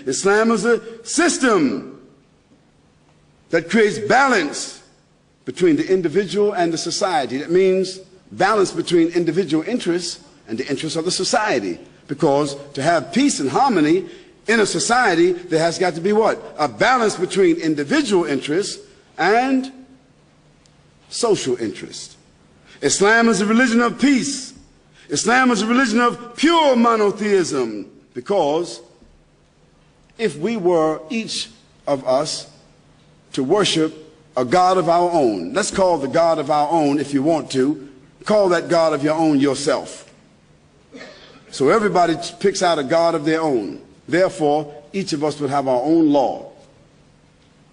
Islam is a system that creates balance between the individual and the society. That means balance between individual interests and the interests of the society. Because to have peace and harmony in a society, there has got to be what? A balance between individual interests and social interests. Islam is a religion of peace. Islam is a religion of pure monotheism, because if we were, each of us, to worship a God of our own, let's call the God of our own, if you want to, call that God of your own yourself. So everybody picks out a God of their own. Therefore, each of us would have our own law,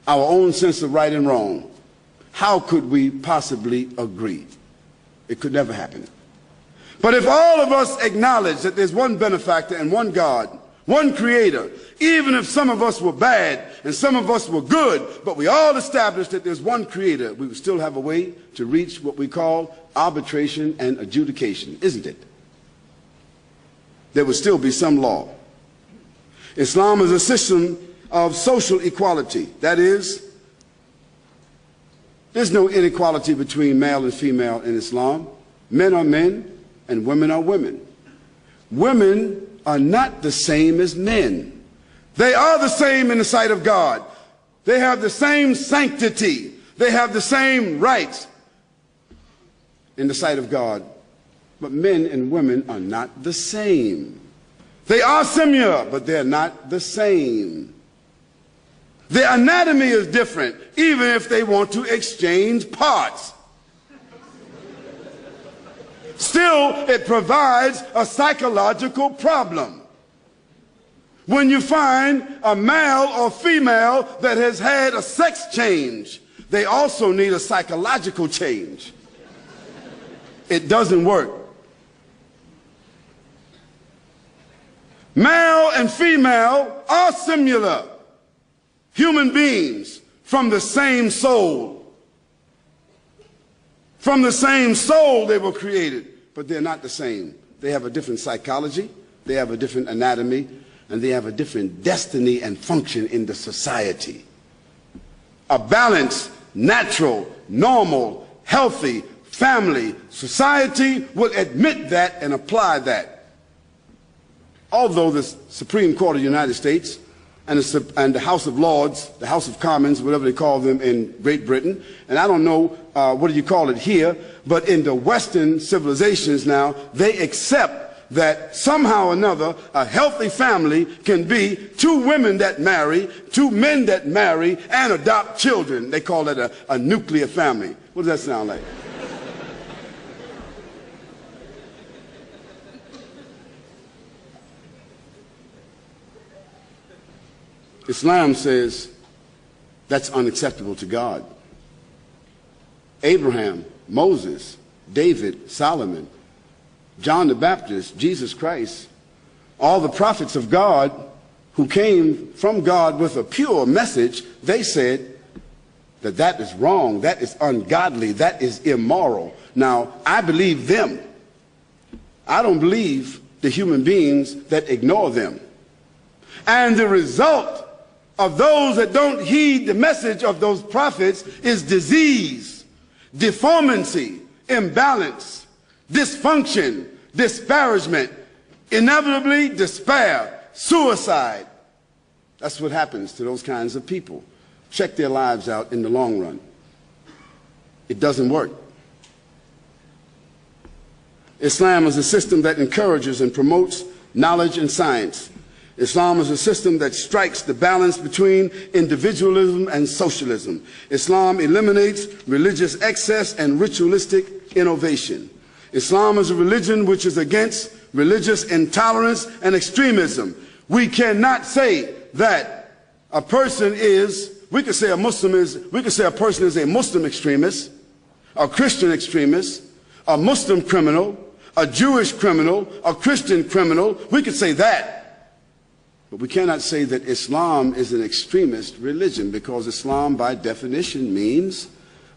our own sense of right and wrong. How could we possibly agree? It could never happen. But if all of us acknowledge that there's one benefactor and one God, one creator, even if some of us were bad and some of us were good, but we all established that there's one creator, we would still have a way to reach what we call arbitration and adjudication, isn't it? There would still be some law. Islam is a system of social equality. That is, there's no inequality between male and female in Islam. Men are men and women are women. Women are not the same as men. They are the same in the sight of God. They have the same sanctity. They have the same rights in the sight of God. But men and women are not the same. They are similar, but they're not the same. Their anatomy is different, even if they want to exchange parts. Still, it provides a psychological problem. When you find a male or female that has had a sex change, they also need a psychological change. It doesn't work. Male and female are similar human beings from the same soul. From the same soul they were created, but they're not the same. They have a different psychology, they have a different anatomy, and they have a different destiny and function in the society. A balanced, natural, normal, healthy family society will admit that and apply that. Although the Supreme Court of the United States and the House of Lords, the House of Commons, whatever they call them in Great Britain, and I don't know what do you call it here, but in the Western civilizations now, they accept that somehow or another a healthy family can be two women that marry, two men that marry, and adopt children. They call it a nuclear family. What does that sound like? Islam says that's unacceptable to God. Abraham, Moses, David, Solomon, John the Baptist, Jesus Christ, all the prophets of God who came from God with a pure message, they said that that is wrong, that is ungodly, that is immoral. Now, I believe them. I don't believe the human beings that ignore them. And the result of those that don't heed the message of those prophets is disease, deformity, imbalance, dysfunction, disparagement, inevitably despair, suicide. That's what happens to those kinds of people. Check their lives out in the long run. It doesn't work. Islam is a system that encourages and promotes knowledge and science. Islam is a system that strikes the balance between individualism and socialism. Islam eliminates religious excess and ritualistic innovation. Islam is a religion which is against religious intolerance and extremism. We cannot say that a person is, we could say a person is a Muslim extremist, a Christian extremist, a Muslim criminal, a Jewish criminal, a Christian criminal. We could say that. But we cannot say that Islam is an extremist religion, because Islam by definition means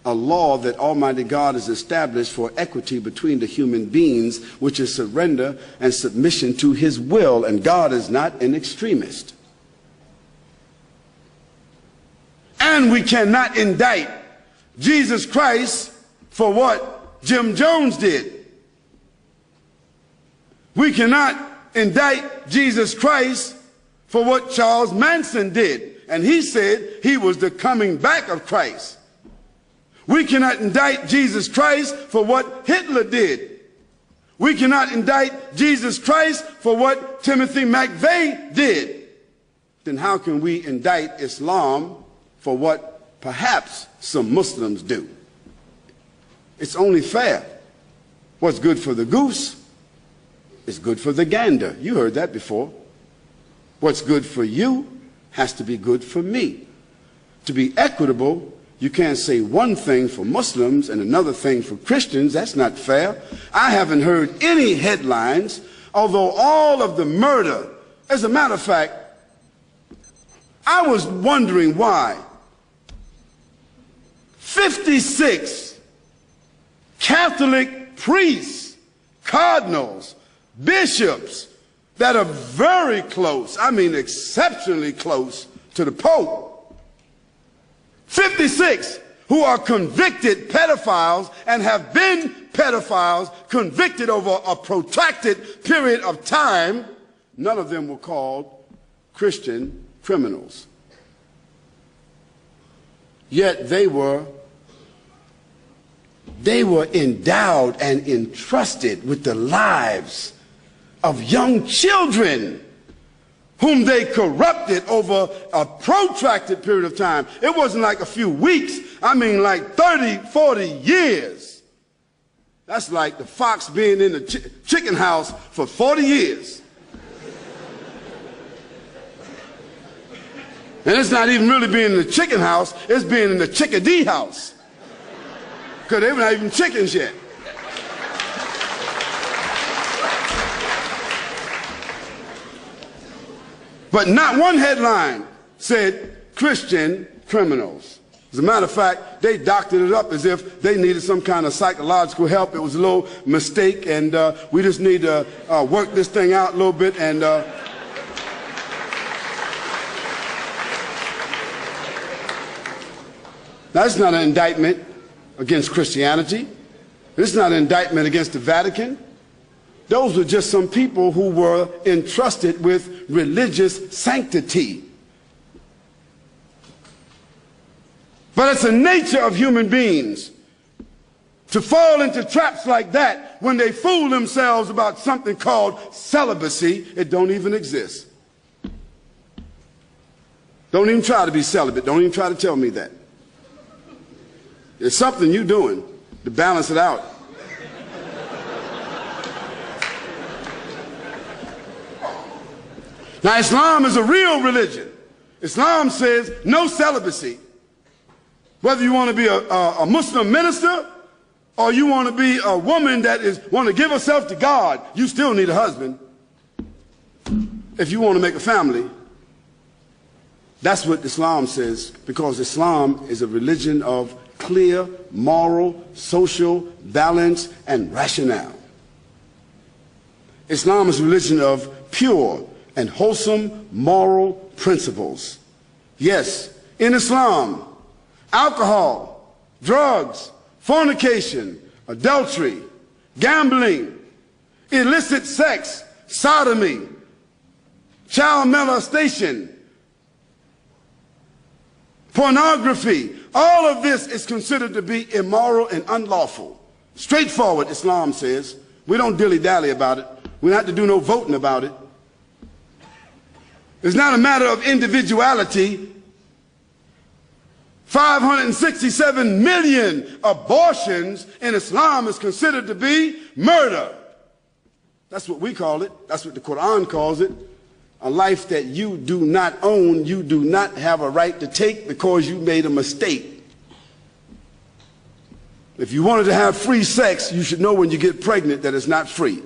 a law that Almighty God has established for equity between the human beings, which is surrender and submission to His will, and God is not an extremist. And we cannot indict Jesus Christ for what Jim Jones did. We cannot indict Jesus Christ for what Charles Manson did. And he said he was the coming back of Christ. We cannot indict Jesus Christ for what Hitler did. We cannot indict Jesus Christ for what Timothy McVeigh did. Then how can we indict Islam for what perhaps some Muslims do? It's only fair. What's good for the goose is good for the gander. You heard that before. What's good for you has to be good for me. To be equitable, you can't say one thing for Muslims and another thing for Christians. That's not fair. I haven't heard any headlines, although all of the murder, as a matter of fact, I was wondering why 56 Catholic priests, cardinals, bishops that are very close, I mean exceptionally close to the Pope, 56 who are convicted pedophiles and have been pedophiles convicted over a protracted period of time, none of them were called Christian criminals. Yet they were endowed and entrusted with the lives of young children whom they corrupted over a protracted period of time. It wasn't like a few weeks. I mean like 30, 40 years. That's like the fox being in the chicken house for 40 years. And it's not even really being in the chicken house, it's being in the chickadee house. Because they were not even chickens yet. But not one headline said Christian criminals. As a matter of fact, they doctored it up as if they needed some kind of psychological help. It was a little mistake, and we just need to work this thing out a little bit. And that's not an indictment against Christianity. This is not an indictment against the Vatican. Those were just some people who were entrusted with religious sanctity. But it's the nature of human beings to fall into traps like that when they fool themselves about something called celibacy. It don't even exist. Don't even try to be celibate. Don't even try to tell me that. It's something you're doing to balance it out. Now, Islam is a real religion. Islam says no celibacy. Whether you want to be a Muslim minister or you want to be a woman that want to give herself to God, you still need a husband if you want to make a family. That's what Islam says, because Islam is a religion of clear moral, social balance, and rationale. Islam is a religion of pure and wholesome moral principles. Yes, in Islam, alcohol, drugs, fornication, adultery, gambling, illicit sex, sodomy, child molestation, pornography, all of this is considered to be immoral and unlawful. Straightforward, Islam says. We don't dilly-dally about it. We don't have to do no voting about it. It's not a matter of individuality. 567 million abortions in Islam is considered to be murder. That's what we call it. That's what the Quran calls it. A life that you do not own, you do not have a right to take because you made a mistake. If you wanted to have free sex, you should know when you get pregnant that it's not free.